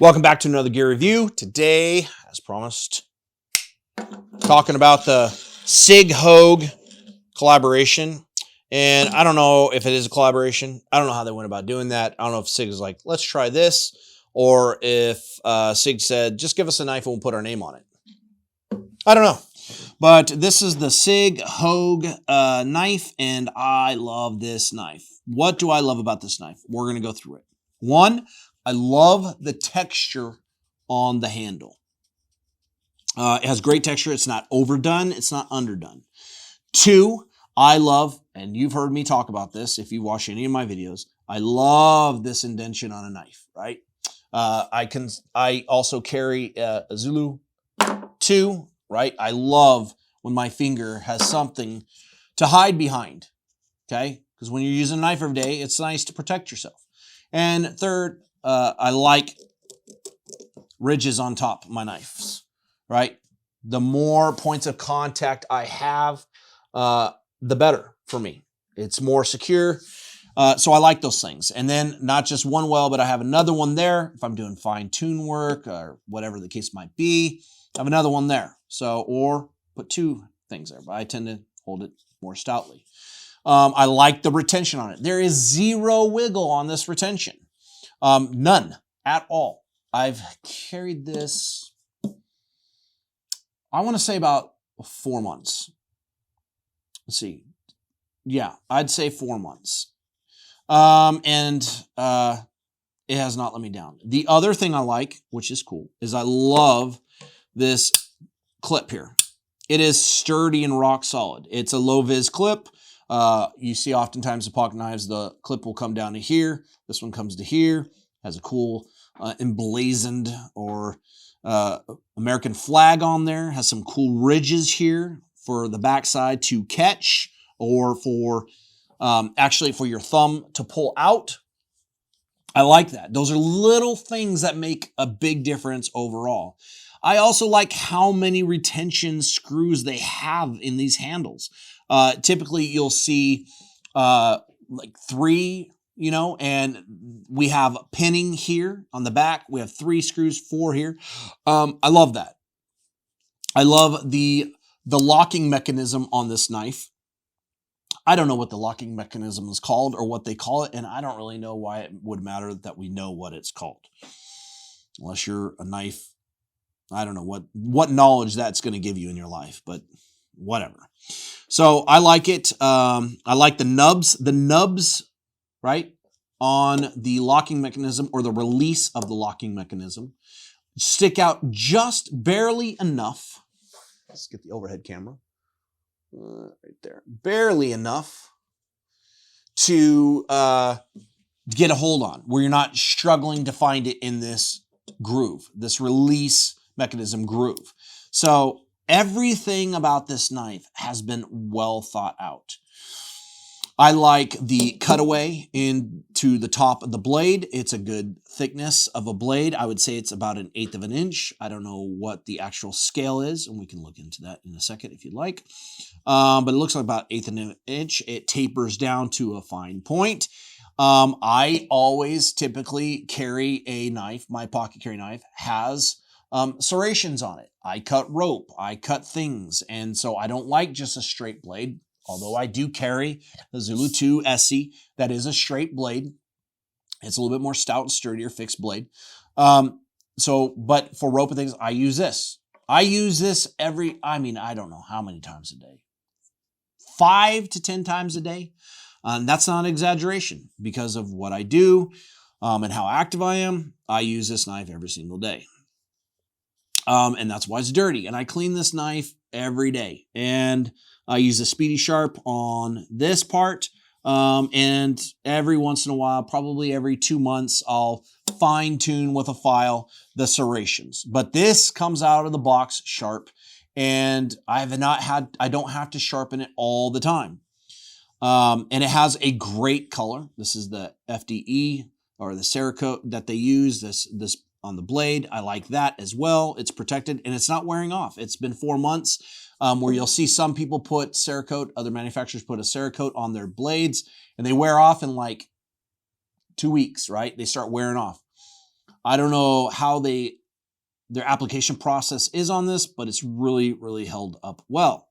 Welcome back to another gear review. Today, as promised, talking about the Sig-Hogue collaboration. And I don't know if it is a collaboration. I don't know how they went about doing that. I don't know if Sig is like, let's try this, or if Sig said, just give us a knife and we'll put our name on it. I don't know. But this is the Sig-Hogue knife, and I love this knife. What do I love about this knife? We're going to go through it. One, I love the texture on the handle. It has great texture. It's not overdone. It's not underdone. Two, I love, and you've heard me talk about this if you watch any of my videos, I love this indentation on a knife, right? I also carry a Zulu 2, right? I love when my finger has something to hide behind, okay? Because when you're using a knife every day, it's nice to protect yourself. And third, I like ridges on top of my knives, right? The more points of contact I have, the better for me. It's more secure. So I like those things. And then not just one well, but I have another one there. If I'm doing fine tune work or whatever the case might be, I have another one there. So, or put two things there, but I tend to hold it more stoutly. I like the retention on it. There is zero wiggle on this retention. None at all. I've carried this, I want to say about 4 months. Let's see. Yeah, I'd say 4 months. It has not let me down. The other thing I like, which is cool, is I love this clip here. It is sturdy and rock solid. It's a low vis clip. You see oftentimes the pocket knives, the clip will come down to here. This one comes to here, has a cool emblazoned or American flag on there, has some cool ridges here for the backside to catch or for actually for your thumb to pull out. I like that. Those are little things that make a big difference overall. I also like how many retention screws they have in these handles. Typically you'll see like 3, you know, and we have pinning here on the back. We have 3 screws, 4 here. I love that. I love the locking mechanism on this knife. I don't know what the locking mechanism is called or what they call it, and I don't really know why it would matter that we know what it's called. Unless you're a knife, I don't know what knowledge that's going to give you in your life, but whatever. So I like it. I like the nubs. The nubs, right, on the locking mechanism or the release of the locking mechanism stick out just barely enough. Let's get the overhead camera. Right there. Barely enough to get a hold on, where you're not struggling to find it in this groove, this release mechanism groove. So everything about this knife has been well thought out. I like the cutaway into the top of the blade. It's a good thickness of a blade. I would say it's about 1/8 of an inch. I don't know what the actual scale is, and we can look into that in a second if you'd like. But it looks like about 1/8 of an inch. It tapers down to a fine point. I always typically carry a knife. My pocket carry knife has serrations on it. I cut rope. I cut things. And so I don't like just a straight blade. Although I do carry the Zulu 2 SC, that is a straight blade. It's a little bit more stout and sturdier fixed blade. But for rope and things, I use this. I use this I don't know how many times a day. 5 to 10 times a day. That's not an exaggeration because of what I do and how active I am. I use this knife every single day. And that's why it's dirty. And I clean this knife every day. And I use a Speedy Sharp on this part. And every once in a while, probably every 2 months, I'll fine tune with a file the serrations. But this comes out of the box sharp. And I don't have to sharpen it all the time. And it has a great color. This is the FDE or the Cerakote that they use. This on the blade. I like that as well. It's protected and it's not wearing off. It's been 4 months where you'll see some people put Cerakote, other manufacturers put a Cerakote on their blades and they wear off in like 2 weeks, right? They start wearing off. I don't know how their application process is on this, but it's really, really held up well.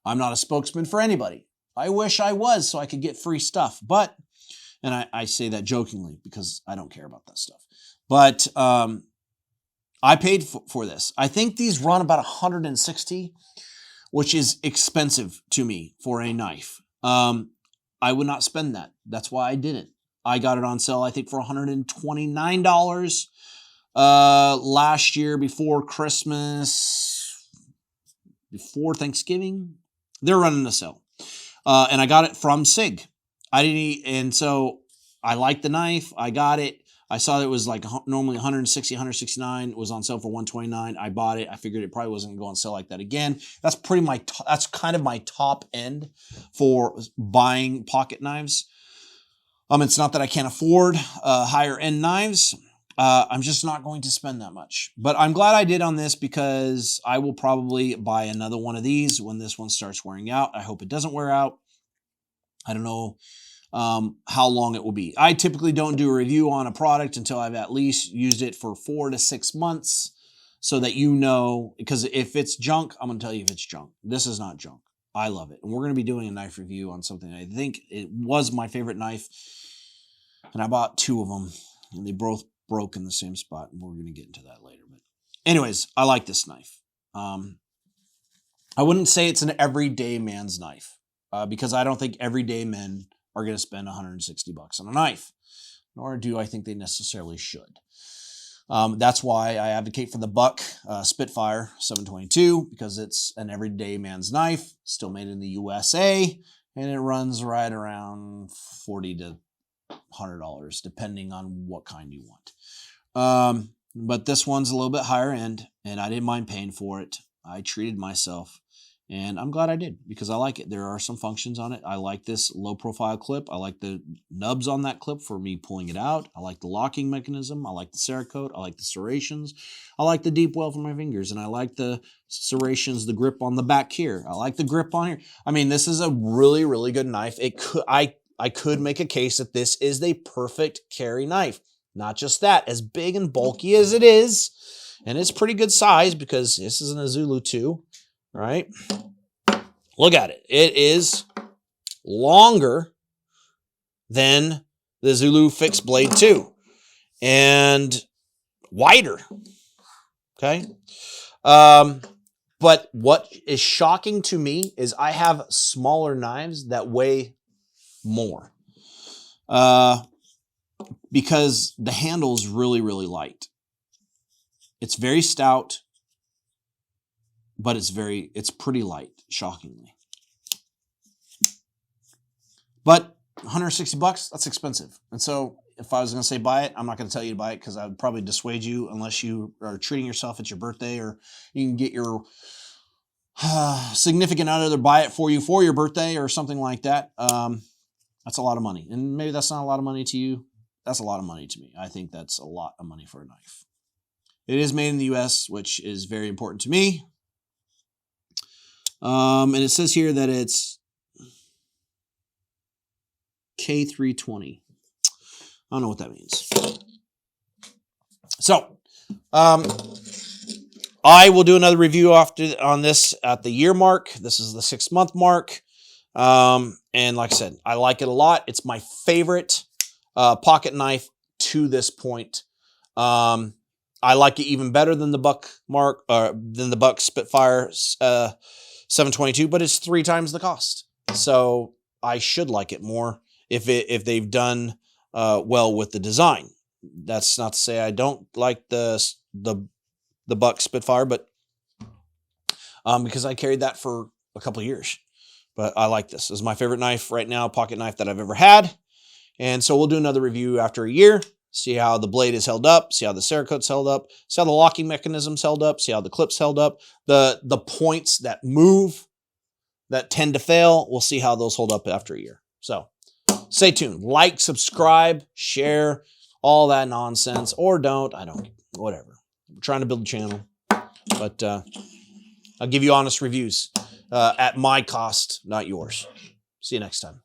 I'm not a spokesman for anybody. I wish I was so I could get free stuff, but, and I say that jokingly because I don't care about that stuff, but I paid for this. I think these run about 160, which is expensive to me for a knife. I would not spend that. That's why I didn't. I got it on sale, I think, for $129 last year before Christmas, before Thanksgiving. They're running a sale. And I got it from Sig. And so I liked the knife. I got it. I saw that it was like normally 160, 169. It was on sale for 129. I bought it. I figured it probably wasn't going to go on sale like that again. That's that's kind of my top end for buying pocket knives. It's not that I can't afford higher end knives. I'm just not going to spend that much. But I'm glad I did on this because I will probably buy another one of these when this one starts wearing out. I hope it doesn't wear out. I don't know how long it will be. I typically don't do a review on a product until I've at least used it for 4 to 6 months so that you know, because if it's junk, I'm going to tell you if it's junk. This is not junk. I love it. And we're going to be doing a knife review on something. I think it was my favorite knife, and I bought 2 of them, and they both broke in the same spot, and we're going to get into that later. But anyways, I like this knife. I wouldn't say it's an everyday man's knife because I don't think everyday men are going to spend $160 on a knife, nor do I think they necessarily should. That's why I advocate for the Buck Spitfire 722 because it's an everyday man's knife, still made in the USA, and it runs right around $40 to $100 depending on what kind you want. But this one's a little bit higher end, and I didn't mind paying for it. I treated myself, and I'm glad I did because I like it. There are some functions on it. I like this low profile clip. I like the nubs on that clip for me pulling it out. I like the locking mechanism. I like the Cerakote. I like the serrations. I like the deep well for my fingers, and I like the serrations, the grip on the back here. I like the grip on here. I mean, this is a really, really good knife. I could make a case that this is the perfect carry knife. Not just that, as big and bulky as it is, and it's pretty good size because this is a Zulu 2, right? Look at it. It is longer than the Zulu Fixed Blade 2 and wider, okay? But what is shocking to me is I have smaller knives that weigh more because the handle is really, really light. It's very stout, but it's pretty light, shockingly. But $160, that's expensive. And so if I was going to say buy it, I'm not going to tell you to buy it because I would probably dissuade you unless you are treating yourself at your birthday, or you can get your significant other buy it for you for your birthday or something like that. That's a lot of money. And maybe that's not a lot of money to you. That's a lot of money to me. I think that's a lot of money for a knife. It is made in the US, which is very important to me. And it says here that it's K320. I don't know what that means. So, I will do another review on this at the year mark. This is the 6-month mark. And like I said, I like it a lot. It's my favorite pocket knife to this point. I like it even better than the Buck Spitfire 722, but it's 3 times the cost. So I should like it more if they've done well with the design. That's not to say I don't like the Buck Spitfire, but because I carried that for a couple of years. But I like this. This is my favorite knife right now, pocket knife that I've ever had. And so we'll do another review after a year, see how the blade is held up, see how the Cerakote's held up, see how the locking mechanism's held up, see how the clip's held up. The points that move, that tend to fail, we'll see how those hold up after a year. So stay tuned. Like, subscribe, share, all that nonsense, or don't. I don't, whatever. I'm trying to build a channel, but I'll give you honest reviews at my cost, not yours. See you next time.